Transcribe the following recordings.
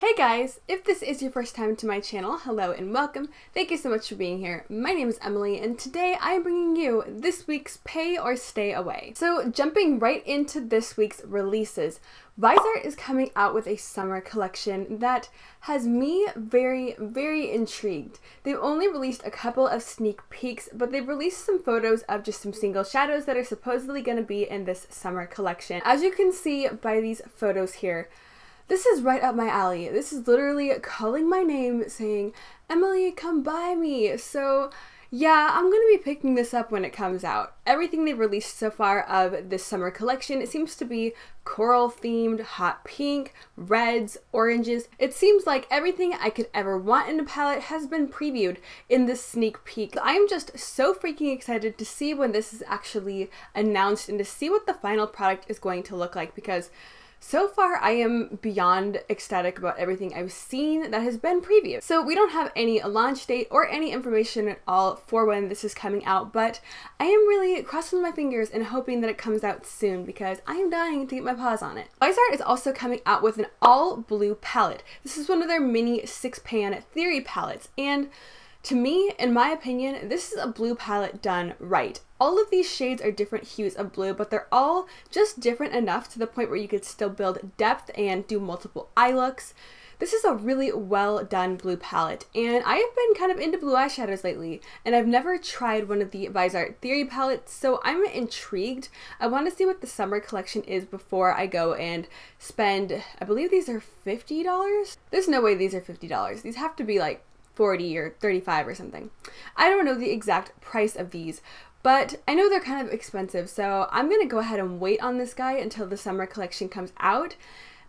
Hey guys, if this is your first time to my channel, hello and welcome. Thank you so much for being here. My name is Emily and today I am bringing you this week's Pay or Stay Away. So jumping right into this week's releases, Viseart is coming out with a summer collection that has me very intrigued. They've only released a couple of sneak peeks, but they've released some photos of just some single shadows that are supposedly going to be in this summer collection. As you can see by these photos here, this is right up my alley. This is literally calling my name saying, Emily, come buy me. So yeah, I'm going to be picking this up when it comes out. Everything they've released so far of this summer collection, it seems to be coral themed, hot pink, reds, oranges. It seems like everything I could ever want in a palette has been previewed in this sneak peek. I am just so freaking excited to see when this is actually announced and to see what the final product is going to look like, because so far, I am beyond ecstatic about everything I've seen that has been previewed. So we don't have any launch date or any information at all for when this is coming out, but I am really crossing my fingers and hoping that it comes out soon because I am dying to get my paws on it. Viseart is also coming out with an all blue palette. This is one of their mini 6-pan theory palettes, and to me, in my opinion, this is a blue palette done right. All of these shades are different hues of blue, but they're all just different enough to the point where you could still build depth and do multiple eye looks. This is a really well done blue palette, and I have been kind of into blue eyeshadows lately, and I've never tried one of the Viseart Theory palettes, so I'm intrigued. I want to see what the summer collection is before I go and spend, I believe these are $50? There's no way these are $50. These have to be like 40 or 35 or something. I don't know the exact price of these, but I know they're kind of expensive, so I'm gonna go ahead and wait on this guy until the summer collection comes out.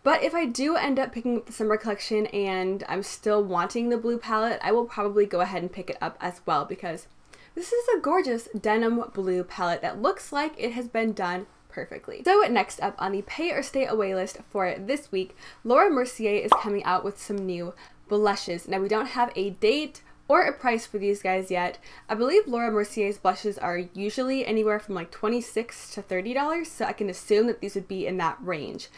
But if I do end up picking up the summer collection and I'm still wanting the blue palette, I will probably go ahead and pick it up as well, because this is a gorgeous denim blue palette that looks like it has been done perfectly. So next up on the Pay or Stay Away list for this week, Laura Mercier is coming out with some new blushes. Now we don't have a date or a price for these guys yet. I believe Laura Mercier's blushes are usually anywhere from like $26 to $30, so I can assume that these would be in that range.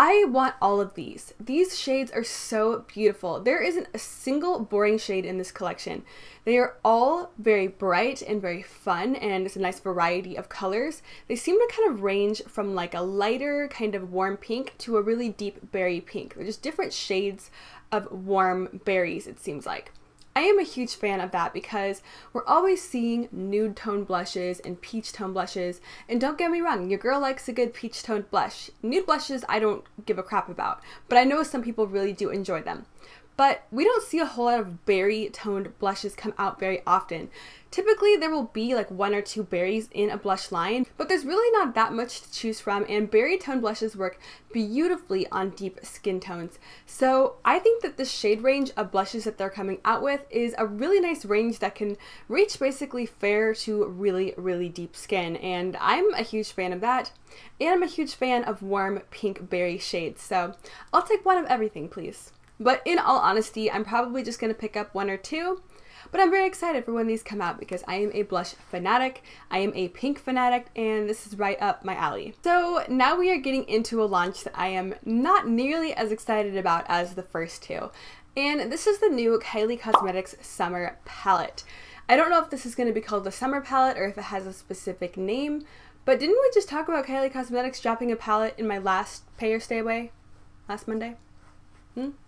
I want all of these. These shades are so beautiful. There isn't a single boring shade in this collection. They are all very bright and very fun, and it's a nice variety of colors. They seem to kind of range from like a lighter kind of warm pink to a really deep berry pink. They're just different shades of warm berries, it seems like. I am a huge fan of that because we're always seeing nude tone blushes and peach tone blushes, and don't get me wrong, your girl likes a good peach toned blush. Nude blushes I don't give a crap about, but I know some people really do enjoy them. But we don't see a whole lot of berry toned blushes come out very often. Typically there will be like 1 or 2 berries in a blush line, but there's really not that much to choose from, and berry toned blushes work beautifully on deep skin tones. So I think that the shade range of blushes that they're coming out with is a really nice range that can reach basically fair to really deep skin, and I'm a huge fan of that. And I'm a huge fan of warm pink berry shades, so I'll take one of everything, please. But in all honesty, I'm probably just going to pick up 1 or 2, but I'm very excited for when these come out because I am a blush fanatic, I am a pink fanatic, and this is right up my alley. So now we are getting into a launch that I am not nearly as excited about as the first two, and this is the new Kylie Cosmetics Summer Palette. I don't know if this is going to be called the Summer Palette or if it has a specific name, but didn't we just talk about Kylie Cosmetics dropping a palette in my last Pay or Stay Away last Monday?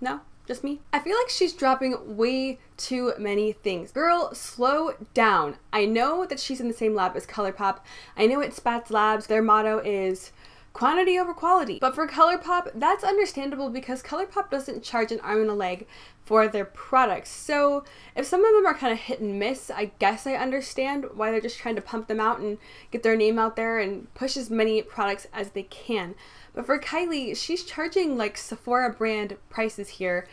No? Just me? I feel like she's dropping way too many things. Girl, slow down. I know that she's in the same lab as Colourpop. I know it's Spatz Labs. Their motto is quantity over quality. But for Colourpop, that's understandable because Colourpop doesn't charge an arm and a leg for their products. So if some of them are kind of hit and miss, I guess I understand why they're just trying to pump them out and get their name out there and push as many products as they can. But for Kylie, she's charging like Sephora brand prices here,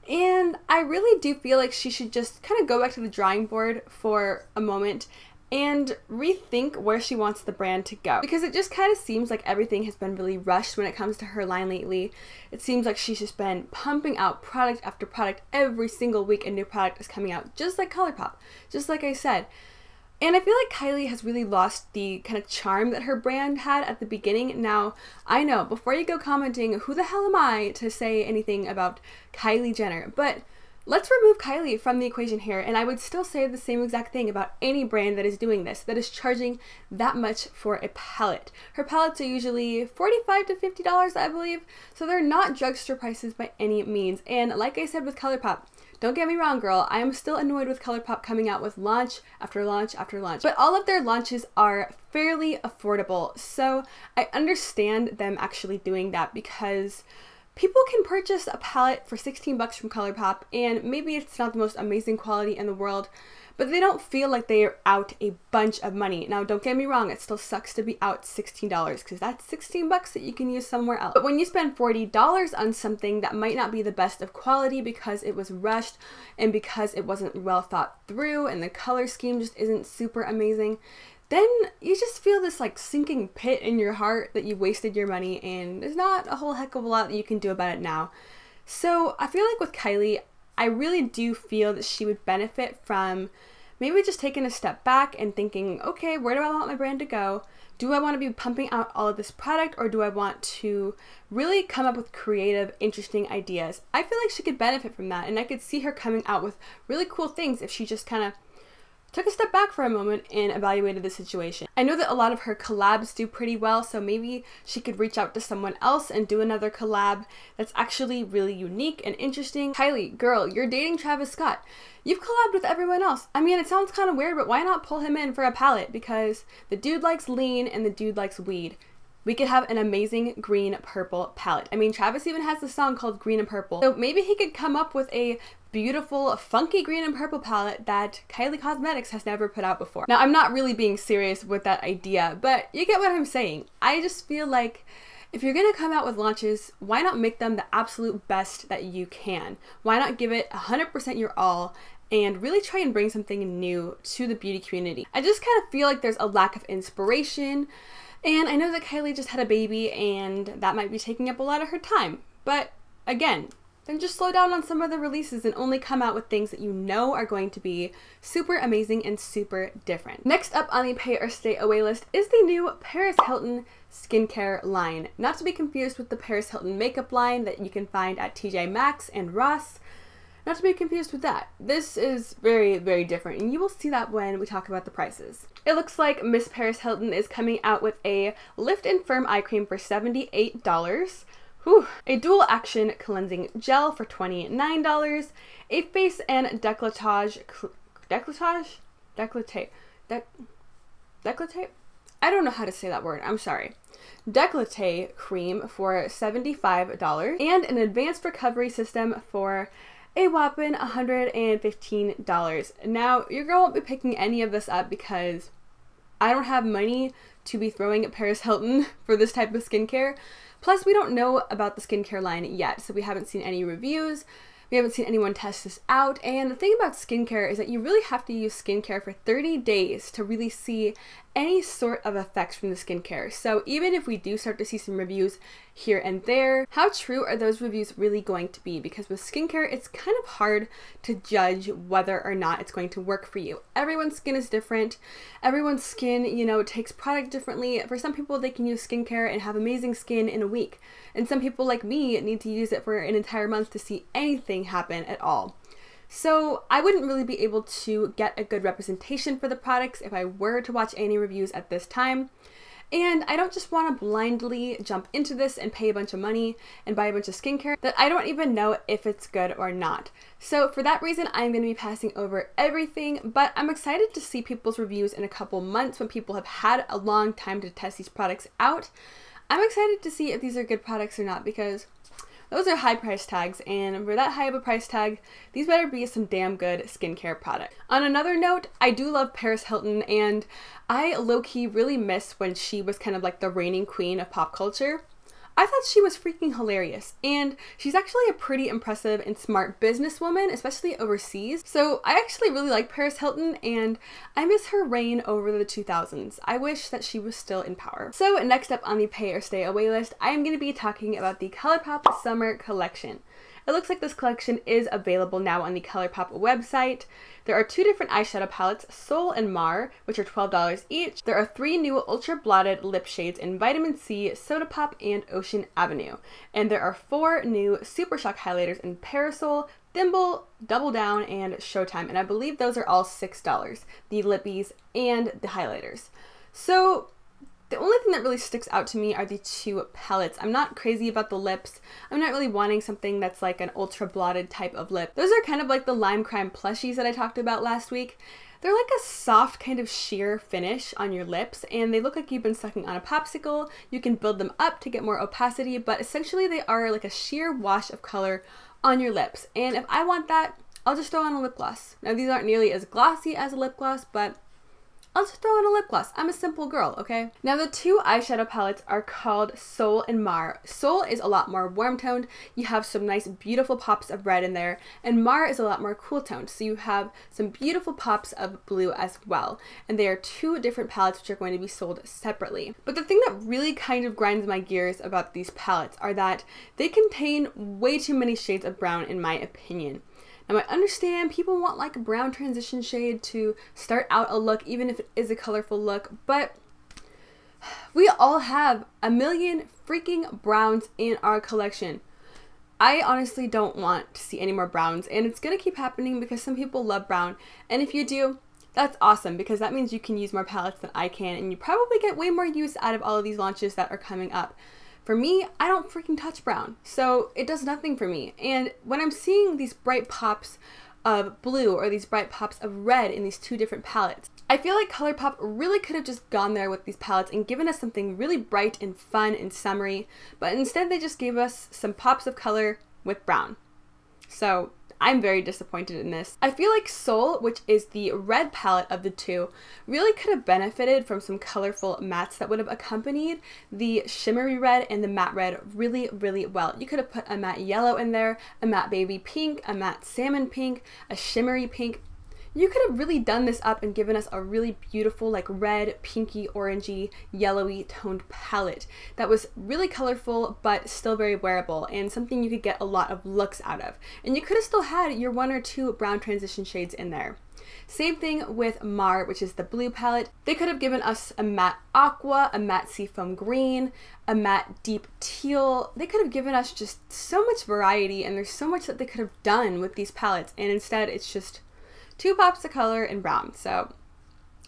and I really do feel like she should just kind of go back to the drawing board for a moment and rethink where she wants the brand to go, because it just kind of seems like everything has been really rushed when it comes to her line lately. It seems like she's just been pumping out product after product. Every single week a new product is coming out, just like Colourpop, just like I said. And I feel like Kylie has really lost the kind of charm that her brand had at the beginning. Now, I know, before you go commenting, who the hell am I to say anything about Kylie Jenner? But let's remove Kylie from the equation here, and I would still say the same exact thing about any brand that is doing this, that is charging that much for a palette. Her palettes are usually $45 to $50, I believe, so they're not drugstore prices by any means. And like I said with Colourpop, don't get me wrong, girl, I am still annoyed with Colourpop coming out with launch after launch after launch, but all of their launches are fairly affordable, so I understand them actually doing that because people can purchase a palette for 16 bucks from Colourpop, and maybe it's not the most amazing quality in the world, but they don't feel like they are out a bunch of money. Now, don't get me wrong, it still sucks to be out $16 because that's 16 bucks that you can use somewhere else. But when you spend $40 on something that might not be the best of quality because it was rushed and because it wasn't well thought through and the color scheme just isn't super amazing, then you just feel this like sinking pit in your heart that you wasted your money, and there's not a whole heck of a lot that you can do about it now. So I feel like with Kylie, I really do feel that she would benefit from maybe just taking a step back and thinking, okay, where do I want my brand to go? Do I want to be pumping out all of this product, or do I want to really come up with creative, interesting ideas? I feel like she could benefit from that, and I could see her coming out with really cool things if she just kind of took a step back for a moment and evaluated the situation. I know that a lot of her collabs do pretty well, so maybe she could reach out to someone else and do another collab that's actually really unique and interesting. Kylie, girl, you're dating Travis Scott. You've collabed with everyone else. I mean, it sounds kind of weird, but why not pull him in for a palette? Because the dude likes lean and the dude likes weed. We could have an amazing green purple palette. I mean, Travis even has a song called Green and Purple. So maybe he could come up with a beautiful, funky green and purple palette that Kylie Cosmetics has never put out before. Now, I'm not really being serious with that idea, but you get what I'm saying. I just feel like if you're gonna come out with launches, why not make them the absolute best that you can? Why not give it 100% your all and really try and bring something new to the beauty community? I just kind of feel like there's a lack of inspiration. And I know that Kylie just had a baby and that might be taking up a lot of her time. But again, then just slow down on some of the releases and only come out with things that you know are going to be super amazing and super different. Next up on the pay or stay away list is the new Paris Hilton skincare line. Not to be confused with the Paris Hilton makeup line that you can find at TJ Maxx and Ross. Not to be confused with that. This is very, very different, and you will see that when we talk about the prices. It looks like Miss Paris Hilton is coming out with a Lift and Firm Eye Cream for $78. Whew. A dual action cleansing gel for $29. A face and décolletage I don't know how to say that word, I'm sorry. Décolleté cream for $75. And an advanced recovery system for a whopping $115. Now, your girl won't be picking any of this up because I don't have money to be throwing at Paris Hilton for this type of skincare. Plus, we don't know about the skincare line yet, so we haven't seen any reviews. We haven't seen anyone test this out, and the thing about skincare is that you really have to use skincare for 30 days to really see any sort of effects from the skincare. So even if we do start to see some reviews here and there, how true are those reviews really going to be? Because with skincare, it's kind of hard to judge whether or not it's going to work for you. Everyone's skin is different. Everyone's skin, you know, takes product differently. For some people, they can use skincare and have amazing skin in a week. And some people like me need to use it for an entire month to see anything happen at all. So I wouldn't really be able to get a good representation for the products if I were to watch any reviews at this time. And I don't just want to blindly jump into this and pay a bunch of money and buy a bunch of skincare that I don't even know if it's good or not. So for that reason, I'm going to be passing over everything, but I'm excited to see people's reviews in a couple months when people have had a long time to test these products out. I'm excited to see if these are good products or not, because those are high price tags, and for that high of a price tag, these better be some damn good skincare product. On another note, I do love Paris Hilton, and I low-key really miss when she was kind of like the reigning queen of pop culture. I thought she was freaking hilarious, and she's actually a pretty impressive and smart businesswoman, especially overseas. So I actually really like Paris Hilton, and I miss her reign over the 2000s. I wish that she was still in power. So next up on the pay or stay away list, I am going to be talking about the Colourpop summer collection. It it looks like this collection is available now on the Colourpop website. There are 2 different eyeshadow palettes, Soul and Mar, which are $12 each. There are 3 new ultra blotted lip shades in Vitamin C, Soda Pop, and Ocean Avenue. And there are 4 new Super Shock highlighters in Parasol, Thimble, Double Down, and Showtime. And I believe those are all $6, the lippies and the highlighters. So the only thing that really sticks out to me are the 2 palettes. I'm not crazy about the lips. I'm not really wanting something that's like an ultra blotted type of lip. Those are kind of like the Lime Crime plushies that I talked about last week. They're like a soft kind of sheer finish on your lips, and they look like you've been sucking on a popsicle. You can build them up to get more opacity, but essentially they are like a sheer wash of color on your lips. And if I want that, I'll just throw on a lip gloss. Now these aren't nearly as glossy as a lip gloss, but I'll just throw in a lip gloss. I'm a simple girl, okay? Now the 2 eyeshadow palettes are called Soul and Mar. Soul is a lot more warm toned. You have some nice beautiful pops of red in there, and Mar is a lot more cool toned. So you have some beautiful pops of blue as well. And they are 2 different palettes which are going to be sold separately. But the thing that really kind of grinds my gears about these palettes are that they contain way too many shades of brown in my opinion. Now I understand people want like a brown transition shade to start out a look, even if it is a colorful look, but we all have a million freaking browns in our collection. I honestly don't want to see any more browns, and it's gonna keep happening because some people love brown, and if you do, that's awesome because that means you can use more palettes than I can, and you probably get way more use out of all of these launches that are coming up. For me, I don't freaking touch brown, so it does nothing for me. And when I'm seeing these bright pops of blue or these bright pops of red in these 2 different palettes, I feel like Colourpop really could have just gone there with these palettes and given us something really bright and fun and summery, but instead they just gave us some pops of color with brown. So I'm very disappointed in this. I feel like Soul, which is the red palette of the 2, really could have benefited from some colorful mattes that would have accompanied the shimmery red and the matte red really, really well. You could have put a matte yellow in there, a matte baby pink, a matte salmon pink, a shimmery pink. You could have really done this up and given us a really beautiful like red, pinky, orangey, yellowy toned palette that was really colorful but still very wearable and something you could get a lot of looks out of. And you could have still had your 1 or 2 brown transition shades in there. Same thing with Mar, which is the blue palette. They could have given us a matte aqua, a matte seafoam green, a matte deep teal. They could have given us just so much variety, and there's so much that they could have done with these palettes, and instead it's just 2 pops of color in brown. So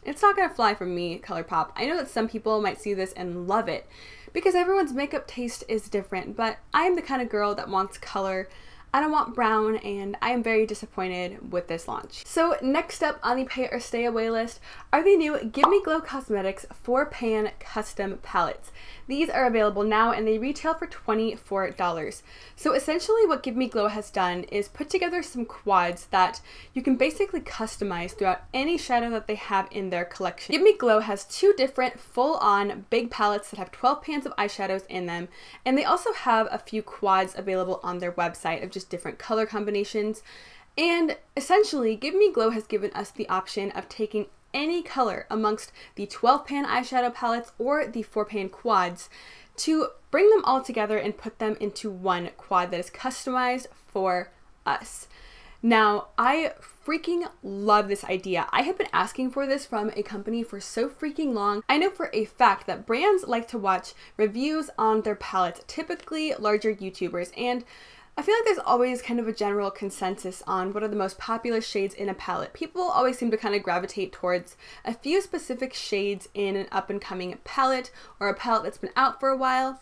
it's not gonna fly for me, Colourpop. I know that some people might see this and love it because everyone's makeup taste is different, but I am the kind of girl that wants color. I don't want brown, and I am very disappointed with this launch. So next up on the pay or stay away list are the new Give Me Glow Cosmetics 4-pan custom palettes. These are available now and they retail for $24. So essentially what Give Me Glow has done is put together some quads that you can basically customize throughout any shadow that they have in their collection. Give Me Glow has 2 different full-on big palettes that have 12 pans of eyeshadows in them, and they also have a few quads available on their website of just different color combinations. And essentially Give Me Glow has given us the option of taking any color amongst the 12-pan eyeshadow palettes or the 4-pan quads to bring them all together and put them into one quad that is customized for us. Now, I freaking love this idea. I have been asking for this from a company for so freaking long. I know for a fact that brands like to watch reviews on their palettes, typically larger YouTubers, and I feel like there's always kind of a general consensus on what are the most popular shades in a palette. People always seem to kind of gravitate towards a few specific shades in an up-and-coming palette or a palette that's been out for a while.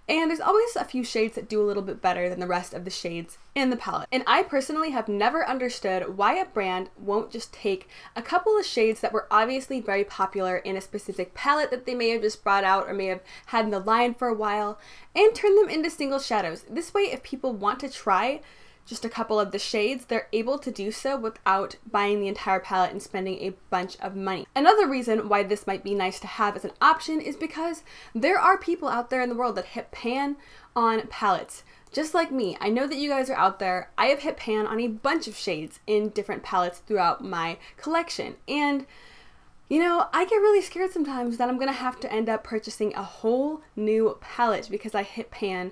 And there's always a few shades that do a little bit better than the rest of the shades in the palette. And I personally have never understood why a brand won't just take a couple of shades that were obviously very popular in a specific palette that they may have just brought out or may have had in the line for a while and turn them into single shadows. This way, if people want to try just a couple of the shades, they're able to do so without buying the entire palette and spending a bunch of money. Another reason why this might be nice to have as an option is because there are people out there in the world that hit pan on palettes. Just like me, I know that you guys are out there. I have hit pan on a bunch of shades in different palettes throughout my collection. And you know, I get really scared sometimes that I'm gonna have to end up purchasing a whole new palette because I hit pan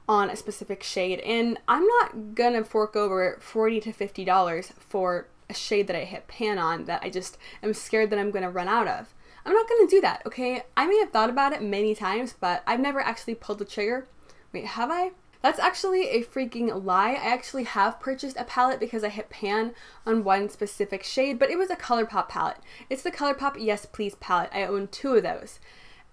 on a specific shade, and I'm not gonna fork over $40 to $50 for a shade that I hit pan on that I just am scared that I'm gonna run out of. I'm not gonna do that, okay? I may have thought about it many times, but I've never actually pulled the trigger. Wait, have I? That's actually a freaking lie. I actually have purchased a palette because I hit pan on one specific shade, but it was a Colourpop palette. It's the Colourpop Yes Please palette. I own 2 of those.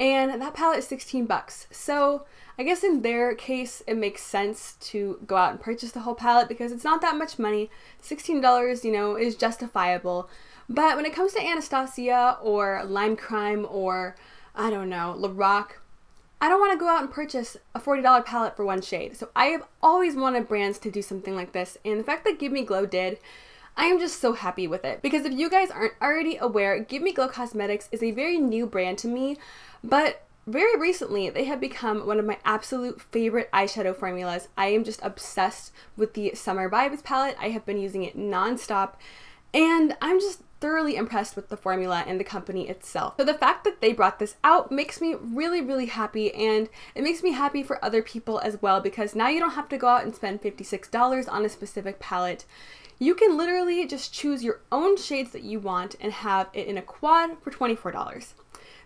And that palette is 16 bucks. So I guess in their case, it makes sense to go out and purchase the whole palette because it's not that much money. $16, you know, is justifiable. But when it comes to Anastasia or Lime Crime or, I don't know, Lorac, I don't want to go out and purchase a $40 palette for one shade. So I have always wanted brands to do something like this, and the fact that Give Me Glow did, I am just so happy with it. Because if you guys aren't already aware, Give Me Glow Cosmetics is a very new brand to me, but very recently they have become one of my absolute favorite eyeshadow formulas. I am just obsessed with the Summer Vibes palette. I have been using it non-stop, and I'm just thoroughly impressed with the formula and the company itself. So the fact that they brought this out makes me really, really happy, and it makes me happy for other people as well, because now you don't have to go out and spend $56 on a specific palette. You can literally just choose your own shades that you want and have it in a quad for $24.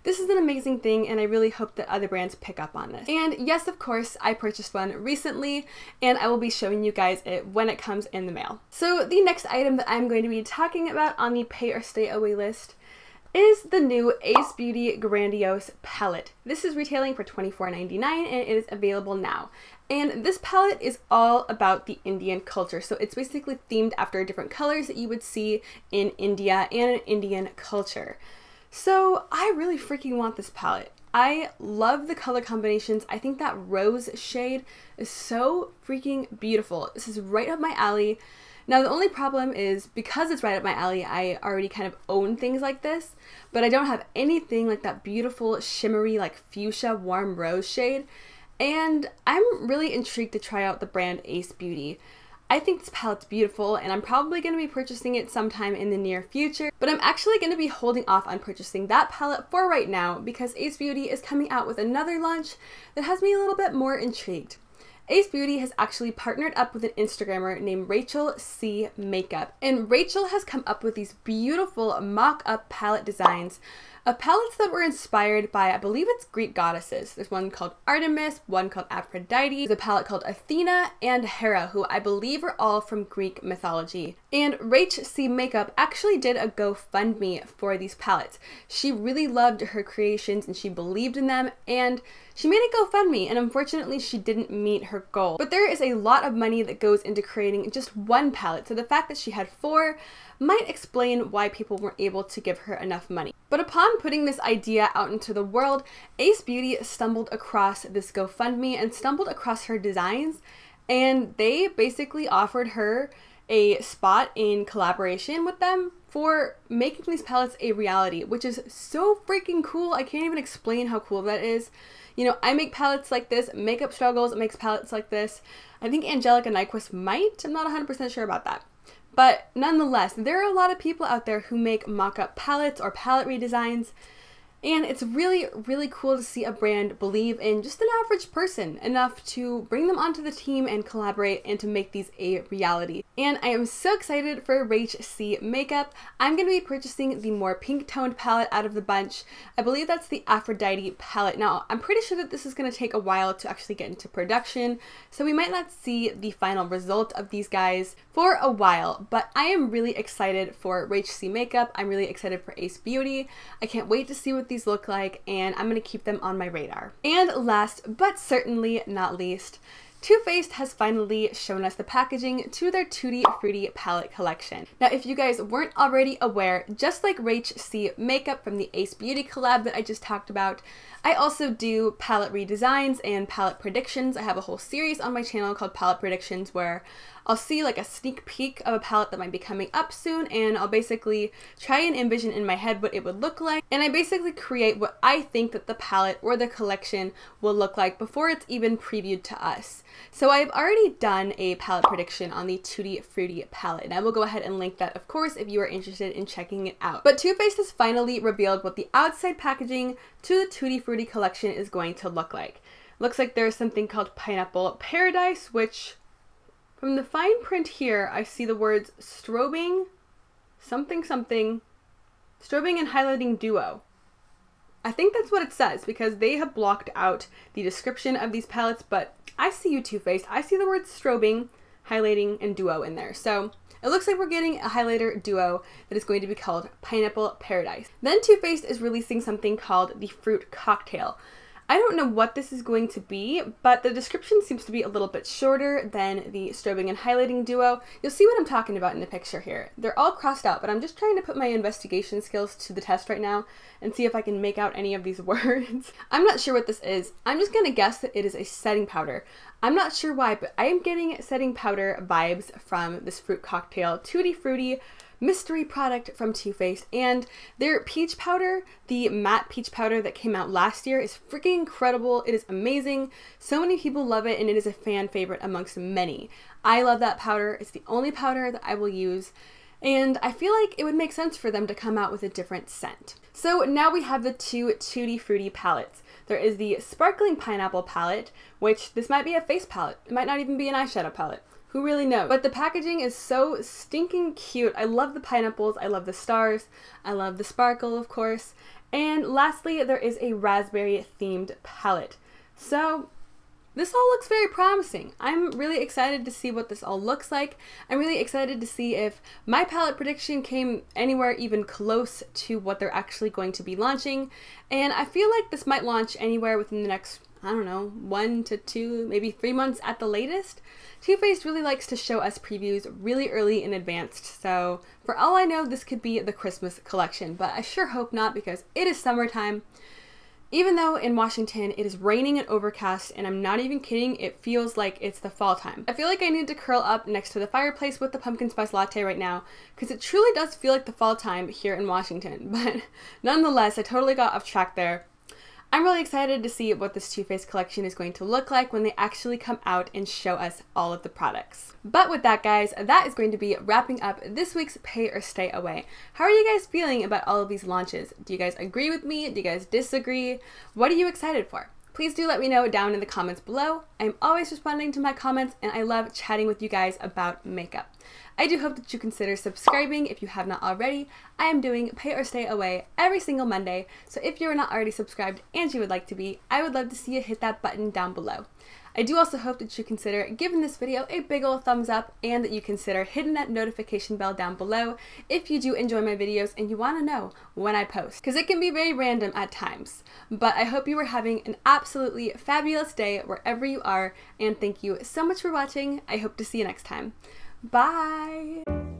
This is an amazing thing, and I really hope that other brands pick up on this. And yes, of course, I purchased one recently, and I will be showing you guys it when it comes in the mail. So the next item that I'm going to be talking about on the pay or stay away list is the new Ace Beauty Grandiose palette. This is retailing for $24.99, and it is available now. And this palette is all about the Indian culture. So it's basically themed after different colors that you would see in India and in Indian culture. So I really freaking want this palette. I love the color combinations. I think that rose shade is so freaking beautiful. This is right up my alley. Now the only problem is because it's right up my alley, I already kind of own things like this, but I don't have anything like that beautiful shimmery like fuchsia warm rose shade. And I'm really intrigued to try out the brand Ace Beauty. I think this palette's beautiful, and I'm probably going to be purchasing it sometime in the near future, but I'm actually going to be holding off on purchasing that palette for right now because Ace Beauty is coming out with another launch that has me a little bit more intrigued. Ace Beauty has actually partnered up with an Instagrammer named Rachelcmakeup, and Rachel has come up with these beautiful mock-up palette designs of palettes that were inspired by, I believe it's Greek goddesses. There's one called Artemis, one called Aphrodite, there's a palette called Athena and Hera, who I believe are all from Greek mythology. And Rachelcmakeup actually did a GoFundMe for these palettes. She really loved her creations and she believed in them, and she made a GoFundMe, and unfortunately she didn't meet her goal. But there is a lot of money that goes into creating just one palette, so the fact that she had 4 might explain why people weren't able to give her enough money. But upon putting this idea out into the world, Ace Beauty stumbled across this GoFundMe and stumbled across her designs, and they basically offered her a spot in collaboration with them for making these palettes a reality, which is so freaking cool. I can't even explain how cool that is. You know, I make palettes like this, Makeup Struggles makes palettes like this. I think Angelica Nyquist might, I'm not 100% sure about that. But nonetheless, there are a lot of people out there who make mock-up palettes or palette redesigns, and it's really, really cool to see a brand believe in just an average person enough to bring them onto the team and collaborate and to make these a reality. And I am so excited for Rachelcmakeup. I'm going to be purchasing the more pink-toned palette out of the bunch. I believe that's the Aphrodite palette. Now, I'm pretty sure that this is going to take a while to actually get into production, so we might not see the final result of these guys for a while, but I am really excited for Rachelcmakeup. I'm really excited for Ace Beauty. I can't wait to see what these look like, and I'm going to keep them on my radar. And last but certainly not least, Toofaced has finally shown us the packaging to their Tooti Frutti palette collection. Now, if you guys weren't already aware, just like Rachelcmakeup from the Ace Beauty collab that I just talked about, I also do palette redesigns and palette predictions. I have a whole series on my channel called Palette Predictions where I'll see like a sneak peek of a palette that might be coming up soon, and I'll basically try and envision in my head what it would look like, and I basically create what I think that the palette or the collection will look like before it's even previewed to us. So I've already done a palette prediction on the Tooti Frutti palette, and I will go ahead and link that, of course, if you are interested in checking it out. But Toofaced has finally revealed what the outside packaging to the Tooti Frutti collection is going to look like. Looks like there's something called Pineapple Paradise, which from the fine print here, I see the words strobing, something, strobing and highlighting duo. I think that's what it says because they have blocked out the description of these palettes, but I see you, Too Faced. I see the words strobing, highlighting, and duo in there. So it looks like we're getting a highlighter duo that is going to be called Pineapple Paradise. Then Too Faced is releasing something called the Fruit Cocktail. I don't know what this is going to be, but the description seems to be a little bit shorter than the strobing and highlighting duo. You'll see what I'm talking about in the picture here. They're all crossed out, but I'm just trying to put my investigation skills to the test right now and see if I can make out any of these words. I'm not sure what this is. I'm just gonna guess that it is a setting powder. I'm not sure why, but I am getting setting powder vibes from this fruit cocktail. Tooti Frutti mystery product from Too Faced, and their peach powder, the matte peach powder that came out last year, is freaking incredible. It is amazing. So many people love it, and it is a fan favorite amongst many. I love that powder. It's the only powder that I will use, and I feel like it would make sense for them to come out with a different scent. So now we have the two Tooti Frutti palettes. There is the Sparkling Pineapple palette, which this might be a face palette. It might not even be an eyeshadow palette. Who really knows? But the packaging is so stinking cute. I love the pineapples, I love the stars, I love the sparkle, of course. And lastly, there is a raspberry themed palette. So this all looks very promising. I'm really excited to see what this all looks like. I'm really excited to see if my palette prediction came anywhere even close to what they're actually going to be launching. And I feel like this might launch anywhere within the next, I don't know, 1 to 2, maybe 3 months at the latest. Too Faced really likes to show us previews really early in advance, so for all I know, this could be the Christmas collection, but I sure hope not because it is summertime. Even though in Washington it is raining and overcast, and I'm not even kidding, it feels like it's the fall time. I feel like I need to curl up next to the fireplace with the pumpkin spice latte right now because it truly does feel like the fall time here in Washington, but nonetheless, I totally got off track there. I'm really excited to see what this Too Faced collection is going to look like when they actually come out and show us all of the products. But with that, guys, that is going to be wrapping up this week's Pay or Stay Away. How are you guys feeling about all of these launches? Do you guys agree with me? Do you guys disagree? What are you excited for? Please do let me know down in the comments below. I'm always responding to my comments, and I love chatting with you guys about makeup. I do hope that you consider subscribing if you have not already. I am doing Pay or Stay Away every single Monday, so if you're not already subscribed and you would like to be, I would love to see you hit that button down below. I do also hope that you consider giving this video a big ol' thumbs up and that you consider hitting that notification bell down below if you do enjoy my videos and you want to know when I post, because it can be very random at times. But I hope you are having an absolutely fabulous day wherever you are, and thank you so much for watching. I hope to see you next time. Bye!